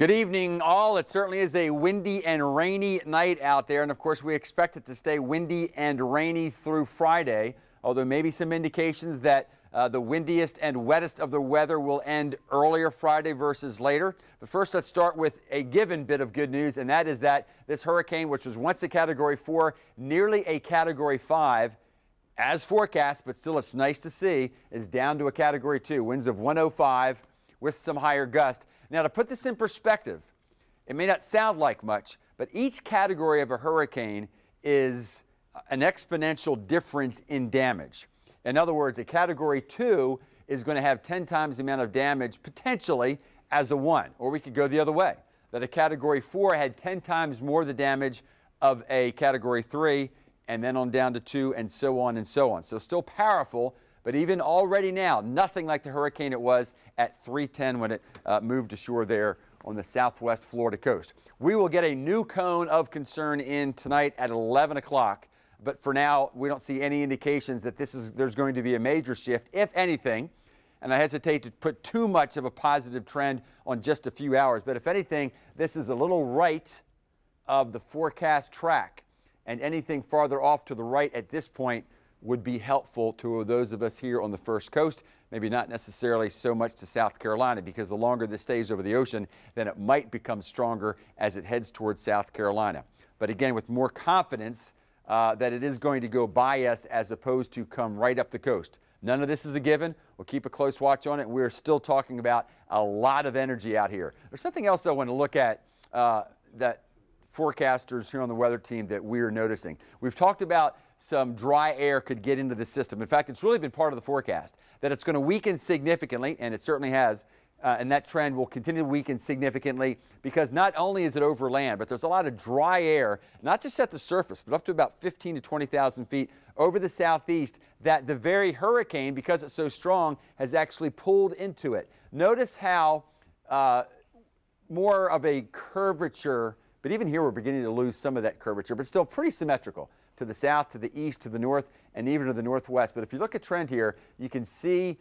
Good evening, all. It certainly is a windy and rainy night out there, and of course we expect it to stay windy and rainy through Friday, although maybe some indications that the windiest and wettest of the weather will end earlier Friday versus later. But first, let's start with a given bit of good news, and that is that this hurricane, which was once a Category 4, nearly a Category 5, as forecast, but still it's nice to see, is down to a Category 2. Winds of 105 with some higher gust. Now, to put this in perspective, it may not sound like much, but each category of a hurricane is an exponential difference in damage. In other words, a Category 2 is going to have 10 times the amount of damage potentially as a 1. Or we could go the other way, that a Category 4 had 10 times more the damage of a Category 3, and then on down to 2, and so on and so on. So still powerful, but even already now, nothing like the hurricane it was at 3:10 when it moved ashore there on the southwest Florida coast. We will get a new cone of concern in tonight at 11 o'clock. But for now, we don't see any indications that there's going to be a major shift, if anything. And I hesitate to put too much of a positive trend on just a few hours. But if anything, this is a little right of the forecast track. And anything farther off to the right at this point would be helpful to those of us here on the First Coast, maybe not necessarily so much to South Carolina, because the longer this stays over the ocean, then it might become stronger as it heads towards South Carolina. But again, with more confidence that it is going to go by us as opposed to come right up the coast. None of this is a given. We'll keep a close watch on it. We're still talking about a lot of energy out here. There's something else I want to look at that forecasters here on the weather team that we're noticing. We've talked about some dry air could get into the system. In fact, it's really been part of the forecast that it's going to weaken significantly, and it certainly has, and that trend will continue to weaken significantly because not only is it over land, but there's a lot of dry air, not just at the surface, but up to about 15 to 20,000 feet over the southeast that the very hurricane, because it's so strong, has actually pulled into it. Notice how more of a curvature, but even here we're beginning to lose some of that curvature, but still pretty symmetrical to the south, to the east, to the north, and even to the northwest. But if you look at trend here, you can see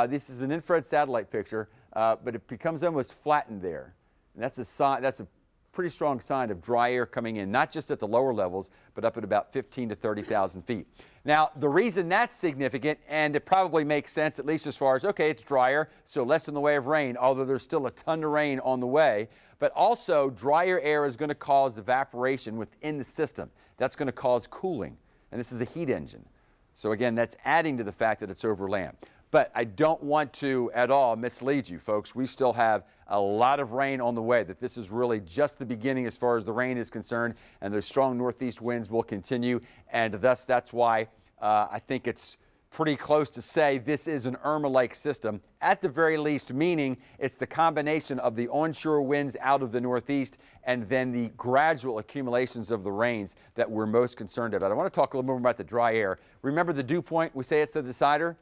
this is an infrared satellite picture, but it becomes almost flattened there. And that's a sign, that's a pretty strong sign of dry air coming in, not just at the lower levels, but up at about 15 to 30,000 feet. Now, the reason that's significant, and it probably makes sense, at least as far as, okay, it's drier, so less in the way of rain, although there's still a ton of rain on the way, but also drier air is going to cause evaporation within the system. That's going to cause cooling, and this is a heat engine. So again, that's adding to the fact that it's over land. But I don't want to at all mislead you, folks. We still have a lot of rain on the way, that this is really just the beginning as far as the rain is concerned, and those strong northeast winds will continue, and thus that's why I think it's pretty close to say this is an Irma-like system, at the very least, meaning it's the combination of the onshore winds out of the northeast and then the gradual accumulations of the rains that we're most concerned about. I want to talk a little more about the dry air. Remember the dew point? We say it's the decider.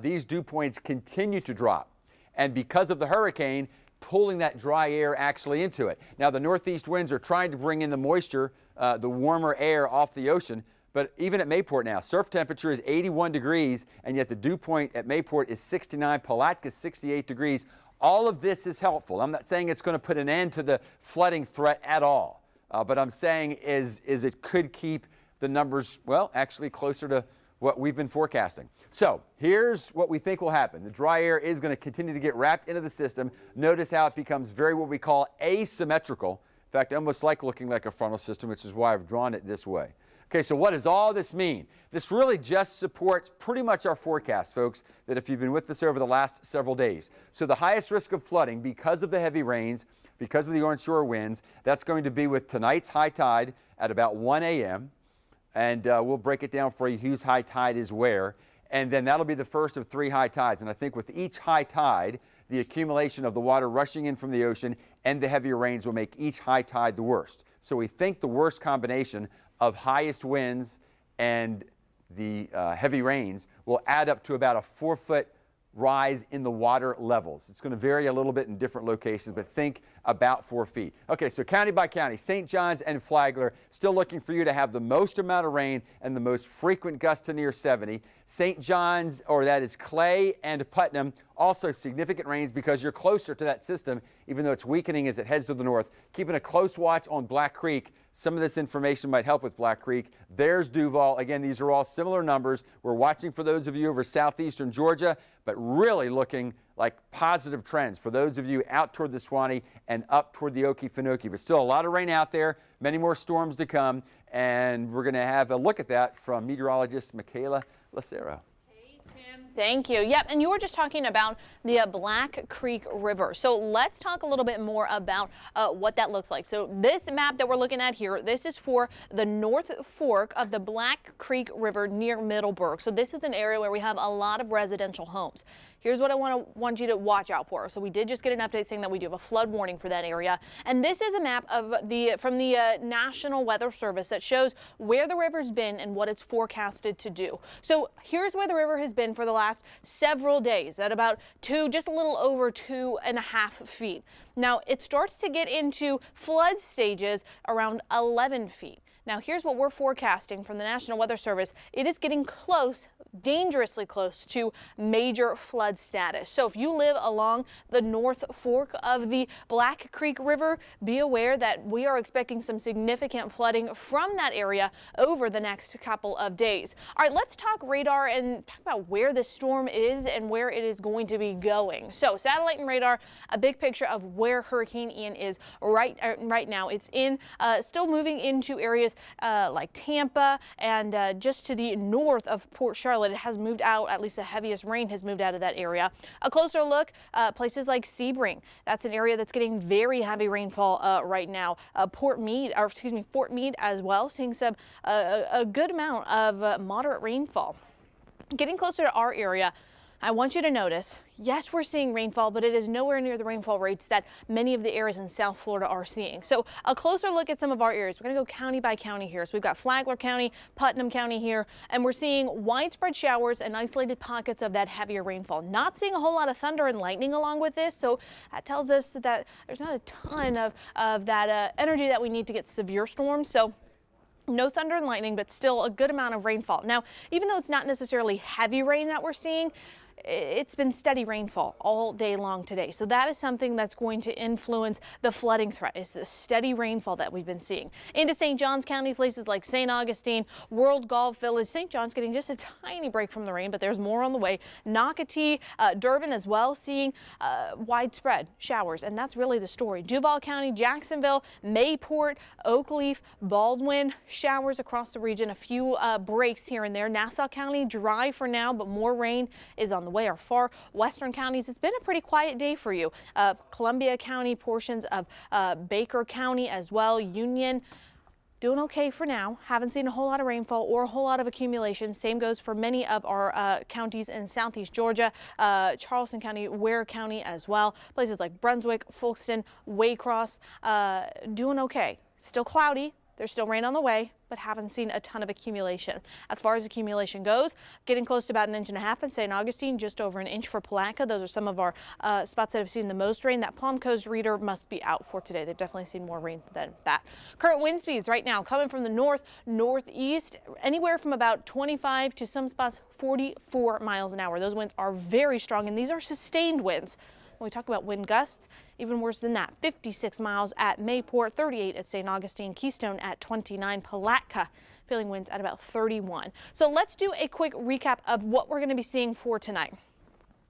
These dew points continue to drop, and because of the hurricane, pulling that dry air actually into it. Now, the northeast winds are trying to bring in the moisture, the warmer air off the ocean, but even at Mayport now, surf temperature is 81 degrees, and yet the dew point at Mayport is 69, Palatka 68 degrees. All of this is helpful. I'm not saying it's going to put an end to the flooding threat at all, but I'm saying is it could keep the numbers, well, actually closer to what we've been forecasting. So here's what we think will happen. The dry air is going to continue to get wrapped into the system. Notice how it becomes very what we call asymmetrical. In fact, almost like looking like a frontal system, which is why I've drawn it this way. Okay, so what does all this mean? This really just supports pretty much our forecast, folks, that if you've been with us over the last several days. So the highest risk of flooding because of the heavy rains, because of the onshore winds, that's going to be with tonight's high tide at about 1 a.m., and we'll break it down for you whose high tide is where. And then that'll be the first of 3 high tides. And I think with each high tide, the accumulation of the water rushing in from the ocean and the heavier rains will make each high tide the worst. So we think the worst combination of highest winds and the heavy rains will add up to about a 4-foot rise in the water levels. It's going to vary a little bit in different locations, but think about 4 feet. Okay, so county by county, St. John's and Flagler still looking for you to have the most amount of rain and the most frequent gusts to near 70. St. John's, or that is Clay and Putnam, Also significant rains because you're closer to that system, even though it's weakening as it heads to the north. Keeping a close watch on Black Creek. Some of this information might help with Black Creek. There's Duval. Again, these are all similar numbers. We're watching for those of you over southeastern Georgia, but really looking like positive trends for those of you out toward the Suwannee and up toward the Okefenokee. But still a lot of rain out there, many more storms to come, and we're going to have a look at that from meteorologist Michaela Lucero. Thank you. Yep, and you were just talking about the Black Creek River. So let's talk a little bit more about what that looks like. So this map that we're looking at here, this is for the North Fork of the Black Creek River near Middleburg. So this is an area where we have a lot of residential homes. Here's what I want you to watch out for. So we did just get an update saying that we do have a flood warning for that area. And this is a map of from the National Weather Service that shows where the river's been and what it's forecasted to do. So here's where the river has been for the last several days at about just a little over 2.5 feet. Now it starts to get into flood stages around 11 feet. Now here's what we're forecasting from the National Weather Service. It is getting close, dangerously close to major flood status. So if you live along the North Fork of the Black Creek River, be aware that we are expecting some significant flooding from that area over the next couple of days. All right, let's talk radar and talk about where this storm is and where it is going to be going. So satellite and radar, a big picture of where Hurricane Ian is right now. It's still moving into areas like Tampa and just to the north of Port Charlotte. It has moved out, at least the heaviest rain has moved out of that area. A closer look, places like Sebring. That's an area that's getting very heavy rainfall right now. Fort Meade as well, seeing some a good amount of moderate rainfall. Getting closer to our area, I want you to notice, yes, we're seeing rainfall, but it is nowhere near the rainfall rates that many of the areas in South Florida are seeing. So a closer look at some of our areas. We're going to go county by county here. So we've got Flagler County, Putnam County here, and we're seeing widespread showers and isolated pockets of that heavier rainfall. Not seeing a whole lot of thunder and lightning along with this, so that tells us that there's not a ton of that energy that we need to get severe storms. So no thunder and lightning, but still a good amount of rainfall. Now, even though it's not necessarily heavy rain that we're seeing, it's been steady rainfall all day long today. So that is something that's going to influence the flooding threat. It's the steady rainfall that we've been seeing. Into St. Johns County, places like St. Augustine, World Golf Village. St. John's getting just a tiny break from the rain, but there's more on the way. Nocatee, Durbin as well, seeing widespread showers, and that's really the story. Duval County, Jacksonville, Mayport, Oakleaf, Baldwin, showers across the region. A few breaks here and there. Nassau County, dry for now, but more rain is on the way. Our far western counties, it's been a pretty quiet day for you. Columbia County, portions of Baker County as well. Union, doing okay for now. Haven't seen a whole lot of rainfall or a whole lot of accumulation. Same goes for many of our counties in southeast Georgia, Charleston County, Ware County as well. Places like Brunswick, Folkston, Waycross, doing okay. Still cloudy. There's still rain on the way, but haven't seen a ton of accumulation. As far as accumulation goes, getting close to about 1.5 inches in St. Augustine, just over 1 inch for Palatka. Those are some of our spots that have seen the most rain. That Palm Coast reader must be out for today. They've definitely seen more rain than that. Current wind speeds right now coming from the north, northeast, anywhere from about 25 to some spots 44 miles an hour. Those winds are very strong, and these are sustained winds. When we talk about wind gusts, even worse than that, 56 miles at Mayport, 38 at St. Augustine, Keystone at 29, Palatka feeling winds at about 31. So let's do a quick recap of what we're going to be seeing for tonight.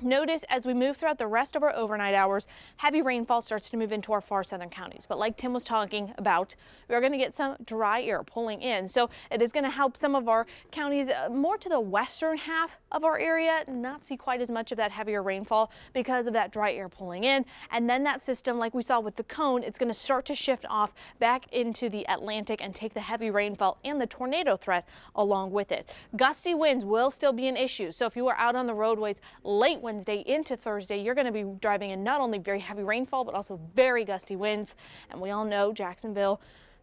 Notice as we move throughout the rest of our overnight hours, heavy rainfall starts to move into our far southern counties. But like Tim was talking about, we're going to get some dry air pulling in. So it is going to help some of our counties more to the western half of our area not see quite as much of that heavier rainfall because of that dry air pulling in. And then that system, like we saw with the cone, it's going to start to shift off back into the Atlantic and take the heavy rainfall and the tornado threat along with it. Gusty winds will still be an issue. So if you are out on the roadways late Wednesday into Thursday, you're going to be driving in not only very heavy rainfall, but also very gusty winds. And we all know Jacksonville,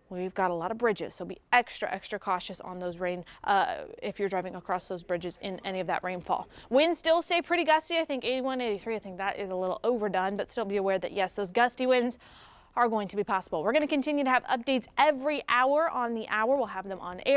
we've got a lot of bridges, so be extra cautious on those rain if you're driving across those bridges in any of that rainfall. Winds still stay pretty gusty. I think 81, 83, I think that is a little overdone, but still be aware that yes, those gusty winds are going to be possible. We're going to continue to have updates every hour on the hour. We'll have them on air.